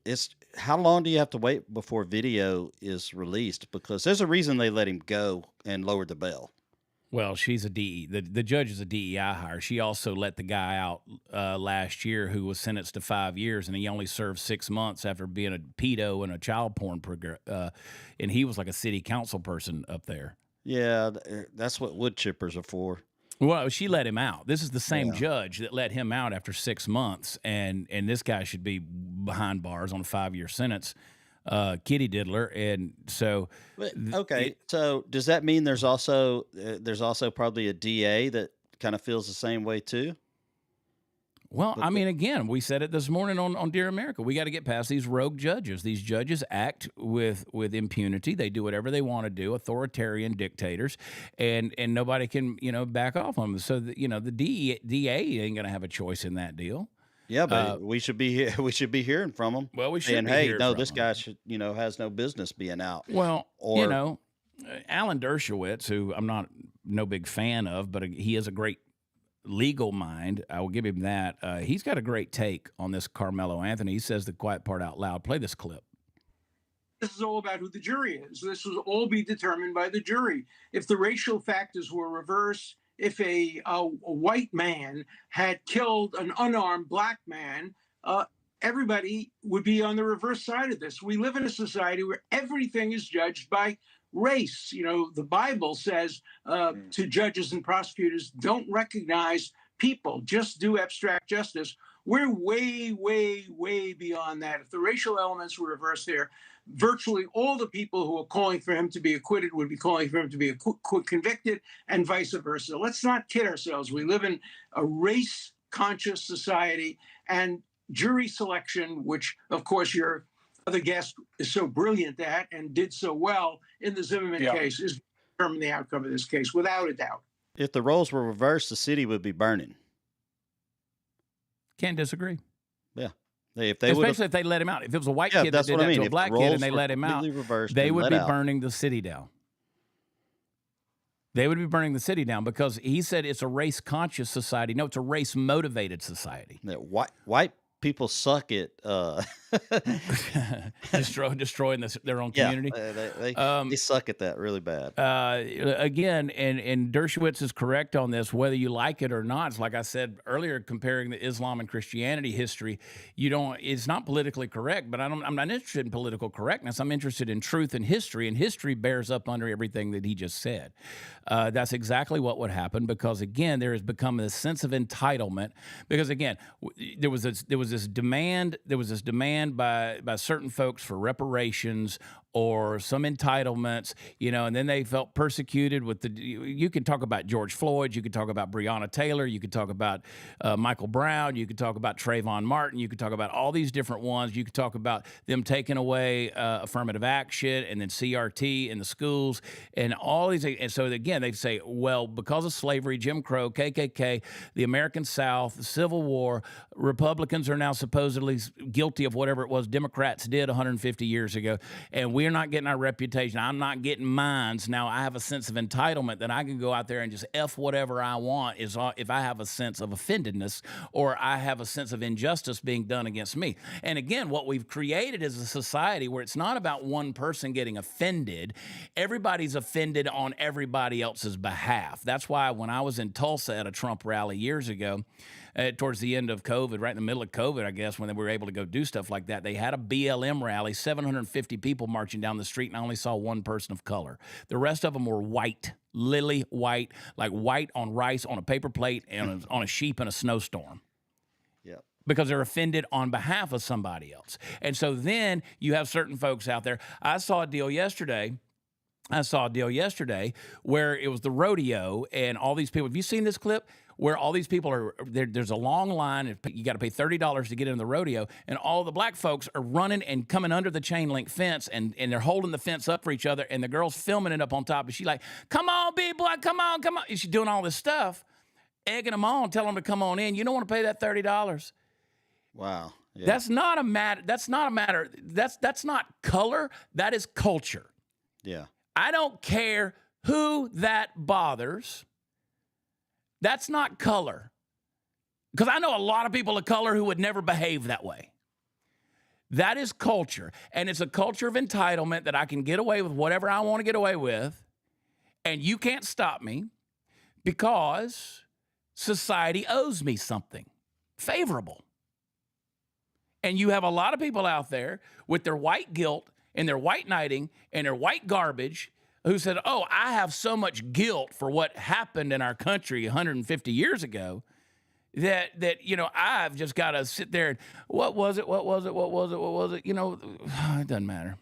it's how long do you have to wait before video is released? Because there's a reason they let him go and lowered the bail. Well, she's a DE. The judge is a DEI hire. She also let the guy out last year who was sentenced to 5 years, and he only served 6 months after being a pedo and a child porn and he was like a city council person up there. Yeah, that's what wood chippers are for. Well, she let him out. This is the same judge that let him out after 6 months, and this guy should be behind bars on a 5-year sentence. Kitty diddler, and so okay. So does that mean there's also probably a DA that kind of feels the same way too? Well, I mean, again, we said it this morning on Dear America. We got to get past these rogue judges. These judges act with impunity. They do whatever they want to do, authoritarian dictators, and nobody can back off on them. So the DA ain't going to have a choice in that deal. Yeah, but we should be hearing from them. Well, we should saying, be hey, hearing no, from this them. guy should, has no business being out. Well, Alan Dershowitz, who I'm no big fan of, but he is a great legal mind. I will give him that. He's got a great take on this Karmelo Anthony. He says the quiet part out loud. Play this clip. This is all about who the jury is. This will all be determined by the jury. If the racial factors were reversed, if a white man had killed an unarmed black man, everybody would be on the reverse side of this. We live in a society where everything is judged by race. The Bible says to judges and prosecutors, don't recognize people, just do abstract justice. We're way, way, way beyond that. If the racial elements were reversed there, virtually all the people who are calling for him to be acquitted would be calling for him to be convicted, and vice versa. Let's not kid ourselves. We live in a race-conscious society, and jury selection, which, of course, your other guest is so brilliant at and did so well in the Zimmerman case, is determine the outcome of this case, without a doubt. If the roles were reversed, the city would be burning. Can't disagree. Yeah. Especially if they let him out. If it was a white kid that did that to a black kid and they let him out, they would be burning the city down. They would be burning the city down because he said it's a race-conscious society. No, it's a race-motivated society. Yeah, white people suck at destroying their own community. They suck at that really bad. Again, and Dershowitz is correct on this, whether you like it or not. It's like I said earlier, comparing the Islam and Christianity history. It's not politically correct, but I'm not interested in political correctness. I'm interested in truth and history bears up under everything that he just said. That's exactly what would happen because, again, there has become this sense of entitlement. Because, again, there was this demand by certain folks for reparations or some entitlements, and then they felt persecuted with you can talk about George Floyd, you could talk about Breonna Taylor, you could talk about Michael Brown, you could talk about Trayvon Martin, you could talk about all these different ones, you could talk about them taking away affirmative action and then CRT in the schools and all these, and so again, they say, well, because of slavery, Jim Crow, KKK, the American South, the Civil War, Republicans are now supposedly guilty of whatever it was Democrats did 150 years ago, and We're not getting our reputation. I'm not getting mines. Now I have a sense of entitlement that I can go out there and just F whatever I want if I have a sense of offendedness or I have a sense of injustice being done against me. And again, what we've created is a society where it's not about one person getting offended. Everybody's offended on everybody else's behalf. That's why when I was in Tulsa at a Trump rally years ago, towards the end of COVID, right in the middle of COVID, I guess, when they were able to go do stuff like that, they had a BLM rally, 750 people marching down the street, and I only saw one person of color. The rest of them were white, lily white, like white on rice on a paper plate and on a sheep in a snowstorm. Yep. Because they're offended on behalf of somebody else. And so then you have certain folks out there. I saw a deal yesterday where it was the rodeo and all these people. Have you seen this clip? Where all these people are, there's a long line, and you got to pay $30 to get in the rodeo, and all the black folks are running and coming under the chain link fence, and they're holding the fence up for each other, and the girl's filming it up on top, and she's like, come on, big boy, come on. And she's doing all this stuff, egging them on, telling them to come on in. You don't want to pay that $30. Wow. Yeah. That's not color. That is culture. Yeah. I don't care who that bothers. That's not color. Because I know a lot of people of color who would never behave that way. That is culture. And it's a culture of entitlement that I can get away with whatever I want to get away with. And you can't stop me because society owes me something favorable. And you have a lot of people out there with their white guilt and their white knighting and their white garbage who said, oh, I have so much guilt for what happened in our country 150 years ago that I've just got to sit there and, what was it? It doesn't matter.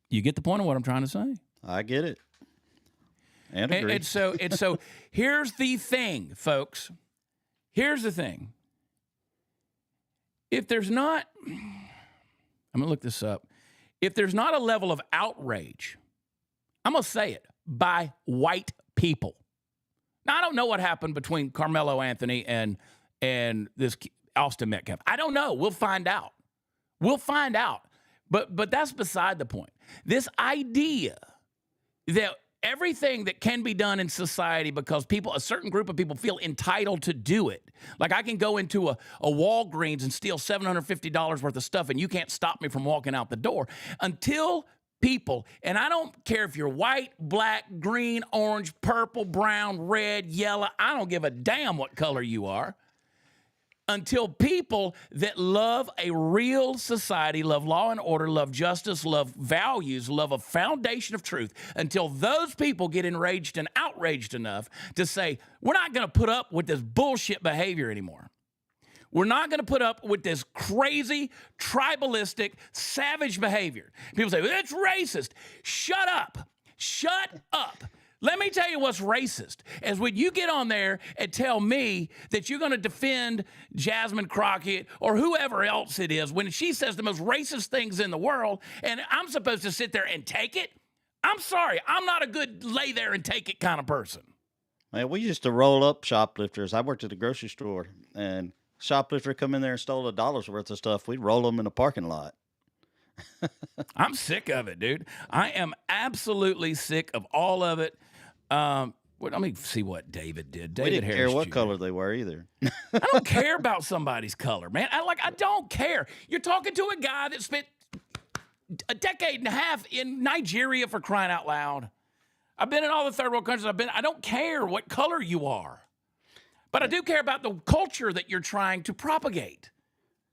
You get the point of what I'm trying to say. I get it. And agree. And so here's the thing, folks. Here's the thing. If there's not, I'm going to look this up. If there's not a level of outrage, I'm going to say it, by white people. Now, I don't know what happened between Karmelo Anthony and this Austin Metcalf. I don't know. We'll find out. But that's beside the point. This idea that everything that can be done in society because a certain group of people feel entitled to do it. Like I can go into a Walgreens and steal $750 worth of stuff and you can't stop me from walking out the door until people, and I don't care if you're white, black, green, orange, purple, brown, red, yellow, I don't give a damn what color you are. Until people that love a real society, love law and order, love justice, love values, love a foundation of truth, until those people get enraged and outraged enough to say, we're not going to put up with this bullshit behavior anymore. We're not going to put up with this crazy, tribalistic, savage behavior. People say, well, it's racist. Shut up. Shut up. Let me tell you what's racist, is when you get on there and tell me that you're going to defend Jasmine Crockett or whoever else it is when she says the most racist things in the world, and I'm supposed to sit there and take it. I'm sorry. I'm not a good lay there and take it kind of person. Man, we used to roll up shoplifters. I worked at a grocery store, and shoplifter come in there and stole $1 worth of stuff. We'd roll them in the parking lot. I'm sick of it, dude. I am absolutely sick of all of it. Let me see what David did. David we didn't Harris care what Jr. color they were either. I don't care about somebody's color, man. I don't care. You're talking to a guy that spent a decade and a half in Nigeria, for crying out loud. I've been in all the third world countries. I don't care what color you are. But I do care about the culture that you're trying to propagate.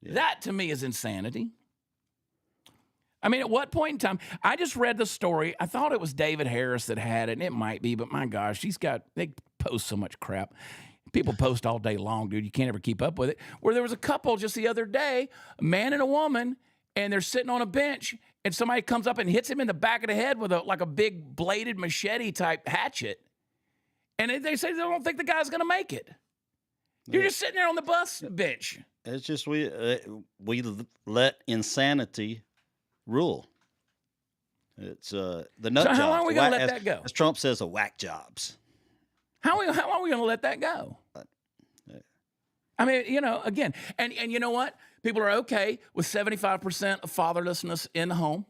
Yeah. That, to me, is insanity. I mean, at what point in time? I just read the story. I thought it was David Harris that had it, and it might be, but my gosh, they post so much crap. People post all day long, dude. You can't ever keep up with it. Where there was a couple just the other day, a man and a woman, and they're sitting on a bench, and somebody comes up and hits him in the back of the head with a big bladed machete-type hatchet. And they say they don't think the guy's going to make it. You're just sitting there on the bus bench. It's just we let insanity rule. It's the nut jobs. How long are we going to let that go? As Trump says, the whack jobs. How long are we going to let that go? I mean, again, and you know what? People are okay with 75% of fatherlessness in the home,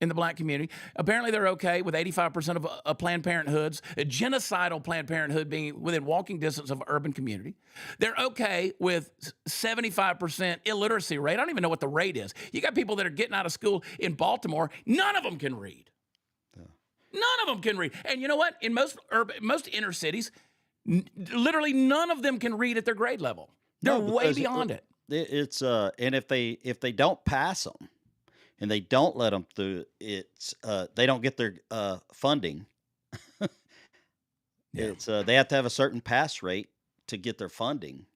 in the black community. Apparently, they're okay with 85% of Planned Parenthoods, a genocidal Planned Parenthood being within walking distance of urban community. They're okay with 75% illiteracy rate. I don't even know what the rate is. You got people that are getting out of school in Baltimore. None of them can read. None of them can read. And you know what? In most inner cities, literally none of them can read at their grade level. They're way beyond it. It's and if they don't pass them and they don't let them through, it's they don't get their funding. It's they have to have a certain pass rate to get their funding.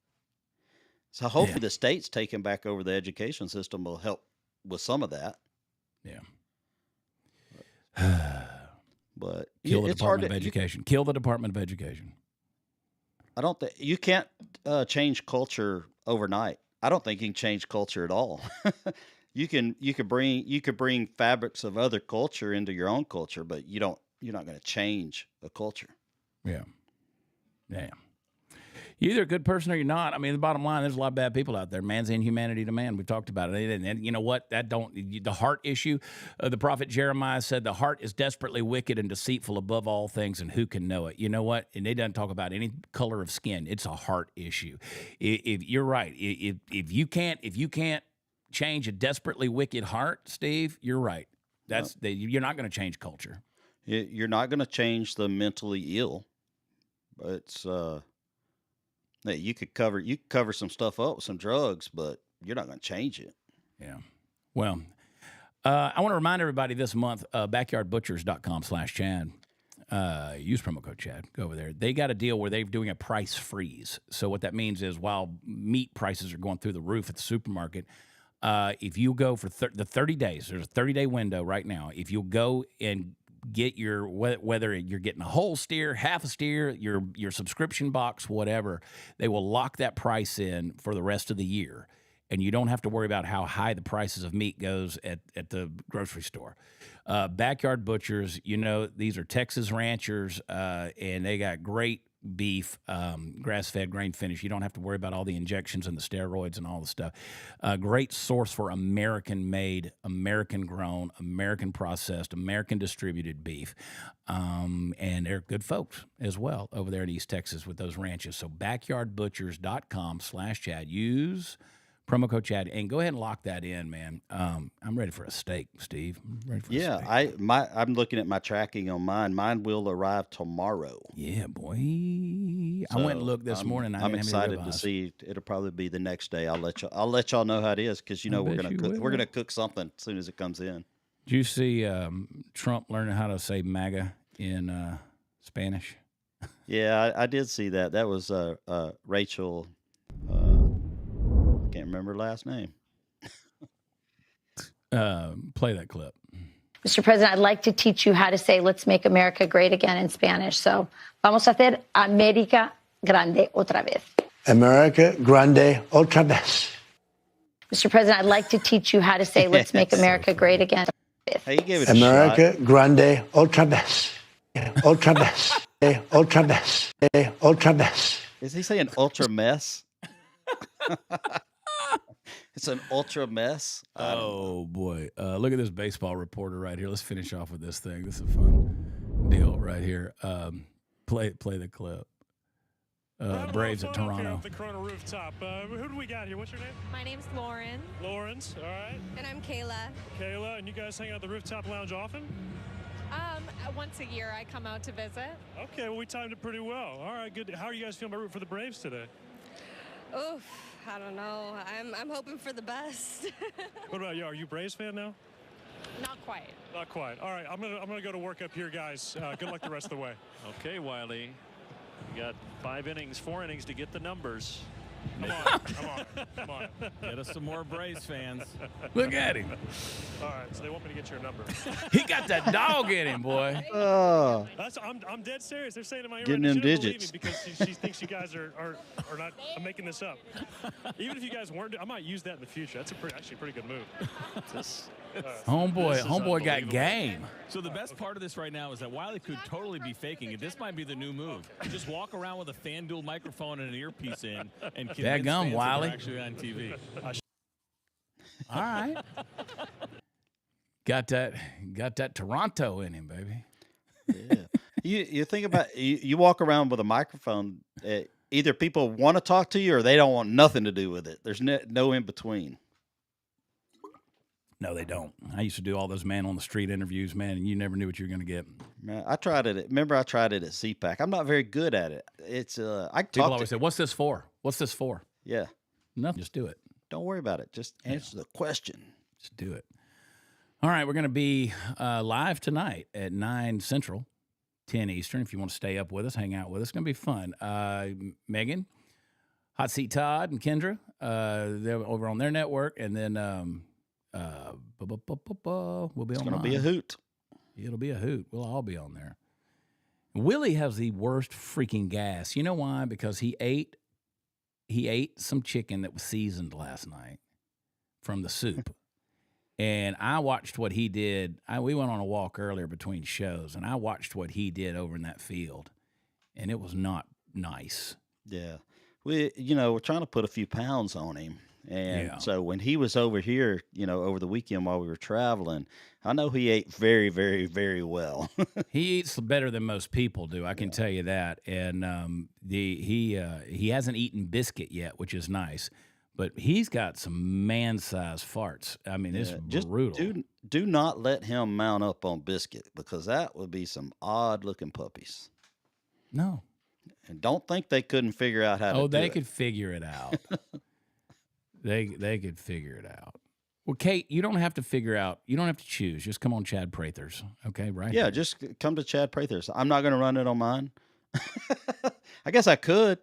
So hopefully the state's taking back over the education system will help with some of that. Yeah. But kill the Department of Education. Kill the Department of Education. I don't think you can't change culture overnight. I don't think you can change culture at all. You could bring fabrics of other culture into your own culture, but you're not going to change a culture. Yeah. Yeah. You're either a good person or you're not. I mean, the bottom line, there's a lot of bad people out there. Man's inhumanity to man. We've talked about it. And you know what? The heart issue, the prophet Jeremiah said, the heart is desperately wicked and deceitful above all things, and who can know it? You know what? And they doesn't talk about any color of skin. It's a heart issue. If you're right. If you can't change a desperately wicked heart, Steve, you're right. You're not going to change culture. You're not going to change the mentally ill. It's you could cover some stuff up with some drugs, but you're not going to change it. Yeah. Well, I want to remind everybody this month, backyardbutchers.com/Chad. Use promo code Chad. Go over there. They got a deal where they're doing a price freeze. So what that means is while meat prices are going through the roof at the supermarket, if you go for the 30 days, there's a 30-day window right now. If you'll go and get your, whether you're getting a whole steer, half a steer, your subscription box, whatever, they will lock that price in for the rest of the year. And you don't have to worry about how high the prices of meat goes at the grocery store. Backyard Butchers, these are Texas ranchers, and they got great beef, grass-fed, grain-finished. You don't have to worry about all the injections and the steroids and all the stuff. Great source for American-made, American-grown, American-processed, American-distributed beef. And they're good folks as well over there in East Texas with those ranches. So backyardbutchers.com/Chad. Use promo code Chad, and go ahead and lock that in, man. I'm ready for a steak, Steve. I'm ready for a steak. I'm looking at my tracking on mine. Mine will arrive tomorrow. Yeah, boy. I went and looked this morning. I'm excited to see. It'll probably be the next day. I'll let y'all know how it is because we're gonna cook something as soon as it comes in. Did you see Trump learning how to say MAGA in Spanish? Yeah, I did see that. That was Rachel. Can't remember her last name. Play that clip. Mr. President, I'd like to teach you how to say "Let's make America great again" in Spanish. So, vamos a hacer América grande otra vez. America grande otra vez. Mr. President, I'd like to teach you how to say "Let's make America great again." Hey, you gave it America grande otra vez. Otra vez. Otra vez. Otra vez. Is he saying ultra mess? It's an ultra mess. Oh boy! Look at this baseball reporter right here. Let's finish off with this thing. This is a fun deal right here. Play the clip. Braves at Toronto. The Corona rooftop. Who do we got here? What's your name? My name's Lauren. Lawrence. All right. And I'm Kayla. Kayla, and you guys hang out at the rooftop lounge often? Once a year I come out to visit. Okay, well we timed it pretty well. All right, good. How are you guys feeling about rooting for the Braves today? Oof, I don't know. I'm hoping for the best. What about you? Are you a Braves fan now? Not quite. Not quite. All right, I'm gonna go to work up here, guys. Good luck the rest of the way. Okay, Wiley. You got 4 innings to get the numbers. Come on. Get us some more Braves fans. Look at him. All right, so they want me to get your number. He got that dog in him, boy. I'm dead serious. They're saying in my ear, Getting them digits. because she thinks you guys are not. I'm making this up. Even if you guys weren't, I might use that in the future. That's actually a pretty good move. Homeboy got game. So the best part of this right now is that Wiley could totally be faking it. This might be the new move. Just walk around with a FanDuel microphone and an earpiece in and Dadgum, Wiley. Actually on TV. All right. Got that Toronto in him, baby. Yeah. You think about you walk around with a microphone. Either people want to talk to you or they don't want nothing to do with it. There's no in between. No, they don't. I used to do all those man on the street interviews, man, and you never knew what you were going to get. Man, I tried it. Remember, I tried it at CPAC. I'm not very good at it. It's People always say, "What's this for? What's this for?" Yeah, nothing. Just do it. Don't worry about it. Just answer the question. Just do it. All right, we're going to be live tonight at 9 Central, 10 Eastern. If you want to stay up with us, hang out with us, it's going to be fun. Megan, Hot Seat Todd, and Kendra, they're over on their network, and then we'll be it's on. It's going to be a hoot. It'll be a hoot. We'll all be on there. Willie has the worst freaking gas. You know why? Because he ate some chicken that was seasoned last night from the soup. And I watched what he did. We went on a walk earlier between shows, and I watched what he did over in that field, and it was not nice. Yeah. We're trying to put a few pounds on him. And so when he was over here, over the weekend while we were traveling, I know he ate very, very, very well. He eats better than most people do. I can tell you that. And he hasn't eaten biscuit yet, which is nice. But he's got some man-sized farts. I mean, it's brutal. Do not let him mount up on biscuit because that would be some odd-looking puppies. No. And don't think they couldn't figure out how to do it. Oh, they could figure it out. They could figure it out. Well, Kate, you don't have to figure out. You don't have to choose. Just come on Chad Prather's. Okay, right? Yeah, just come to Chad Prather's. I'm not going to run it on mine. I guess I could.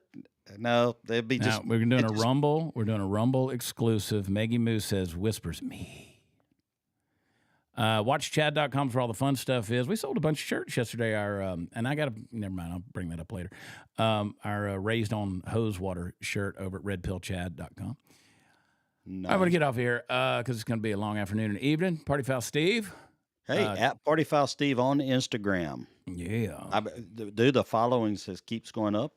No, they'd be just. We're doing a Rumble. We're doing a Rumble exclusive. Maggie Moo says, whispers me. WatchChad.com for all the fun stuff is. We sold a bunch of shirts yesterday. And I got to, never mind, I'll bring that up later. Our Raised on Hose Water shirt over at redpillchad.com. Nice. I'm going to get off here because it's going to be a long afternoon and evening. Party Foul Steve. Hey, at Party Foul Steve on Instagram. Yeah. The followings keeps going up.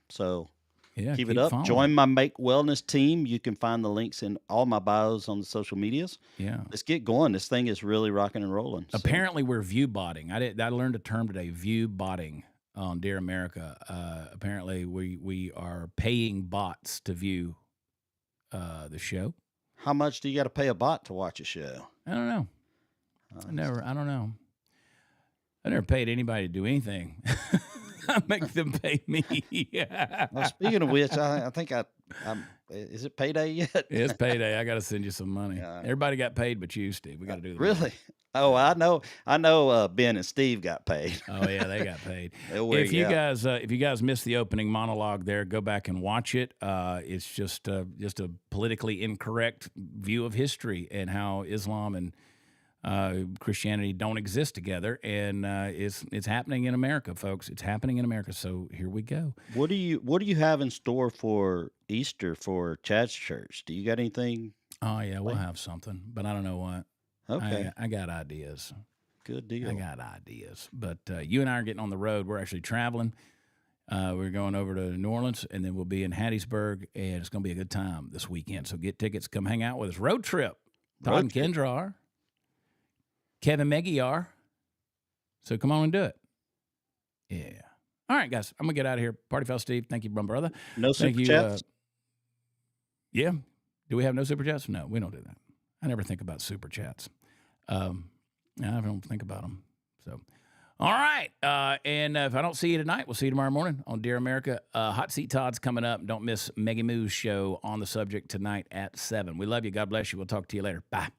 So keep it up. Following. Join my Make Wellness team. You can find the links in all my bios on the social medias. Yeah. Let's get going. This thing is really rocking and rolling. So. Apparently, we're view botting. I learned a term today, view botting on Dear America. Apparently, we are paying bots to view the show. How much do you got to pay a bot to watch a show? I don't know. I don't know. I never paid anybody to do anything. I make them pay me. Well, speaking of which, I think is it payday yet? It's payday. I got to send you some money. Everybody got paid but you, Steve. We got to do that. Really? Oh, I know. Ben and Steve got paid. Oh yeah, they got paid. If you guys missed the opening monologue there, go back and watch it. It's just a politically incorrect view of history and how Islam and Christianity don't exist together, and it's happening in America, folks. It's happening in America. So here we go. What do you have in store for Easter for Chad's church? Do you got anything? Oh yeah, we'll have something, but I don't know what. Okay, I got ideas. Good deal. I got ideas, but you and I are getting on the road. We're actually traveling. We're going over to New Orleans, and then we'll be in Hattiesburg, and it's going to be a good time this weekend. So get tickets, come hang out with us. Road trip. Todd and Kendra are. Kevin Meggie are. So come on and do it. Yeah. All right, guys. I'm going to get out of here. Party Foul Steve. Thank you, brother. No super chats? Yeah. Do we have no super chats? No, we don't do that. I never think about super chats. I don't think about them. So, all right. And if I don't see you tonight, we'll see you tomorrow morning on Dear America. Hot Seat Todd's coming up. Don't miss Maggie Moo's show on the subject tonight at 7. We love you. God bless you. We'll talk to you later. Bye.